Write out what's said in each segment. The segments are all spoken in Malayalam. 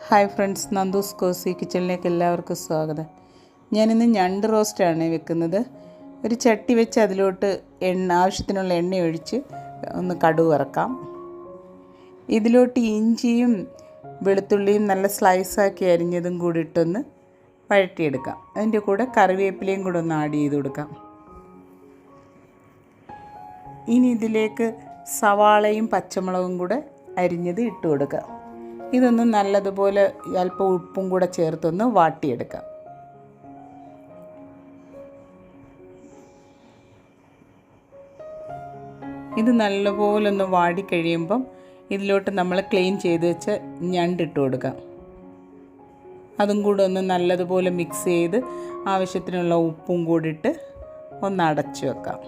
ഹായ് ഫ്രണ്ട്സ്, നന്ദൂസ് കോസി കിച്ചണിലേക്ക് എല്ലാവർക്കും സ്വാഗതം. ഞാനിന്ന് ഞണ്ട് റോസ്റ്റാണ് വെക്കുന്നത്. ഒരു ചട്ടി വെച്ച് അതിലോട്ട് ആവശ്യത്തിനുള്ള എണ്ണ ഒഴിച്ച് ഒന്ന് കടുക് വറക്കാം. ഇതിലോട്ട് ഇഞ്ചിയും വെളുത്തുള്ളിയും നല്ല സ്ലൈസാക്കി അരിഞ്ഞതും കൂടി ഇട്ടൊന്ന് വഴറ്റിയെടുക്കാം. അതിൻ്റെ കൂടെ കറിവേപ്പിലയും കൂടെ ഒന്ന് ആഡ് ചെയ്ത് കൊടുക്കാം. ഇനി ഇതിലേക്ക് സവാളയും പച്ചമുളകും കൂടെ അരിഞ്ഞത് ഇട്ട് കൊടുക്കാം. ഇതൊന്ന് നല്ലതുപോലെ അല്പം ഉപ്പും കൂടെ ചേർത്തൊന്ന് വാട്ടിയെടുക്കാം. ഇത് നല്ലപോലെ ഒന്ന് വാടിക്കഴിയുമ്പം ഇതിലോട്ട് നമ്മൾ ക്ലീൻ ചെയ്ത് വെച്ച് ഞണ്ടിട്ട് കൊടുക്കാം. അതും കൂടെ ഒന്ന് നല്ലതുപോലെ മിക്സ് ചെയ്ത് ആവശ്യത്തിനുള്ള ഉപ്പും കൂടിയിട്ട് ഒന്ന് അടച്ചു വെക്കാം.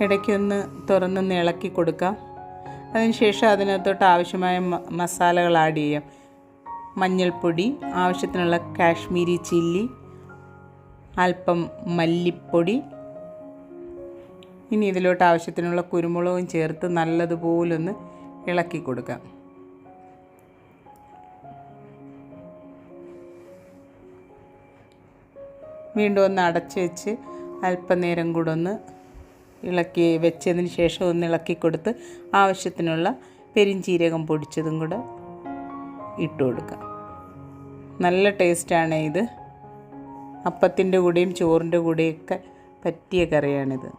ഇടയ്ക്കൊന്ന് തുറന്നൊന്ന് ഇളക്കി കൊടുക്കാം. അതിനുശേഷം അതിനകത്തോട്ട് ആവശ്യമായ മസാലകൾ ആഡ് ചെയ്യാം. മഞ്ഞൾപ്പൊടി, ആവശ്യത്തിനുള്ള കാശ്മീരി ചില്ലി, അല്പം മല്ലിപ്പൊടി. ഇനി ഇതിലോട്ട് ആവശ്യത്തിനുള്ള കുരുമുളകും ചേർത്ത് നല്ലതുപോലൊന്ന് ഇളക്കി കൊടുക്കാം. വീണ്ടും ഒന്ന് അടച്ച് വെച്ച് അല്പനേരം കൂടെ ഒന്ന് ഇളക്കി വെച്ചതിന് ശേഷം ഒന്ന് ഇളക്കി കൊടുത്ത് ആവശ്യത്തിനുള്ള പെരിഞ്ചീരകം പൊടിച്ചതും കൂടെ ഇട്ട് കൊടുക്കാം. നല്ല ടേസ്റ്റാണ് ഇത്. അപ്പത്തിൻ്റെ കൂടെയും ചോറിൻ്റെ കൂടെയൊക്കെ പറ്റിയ കറിയാണിത്.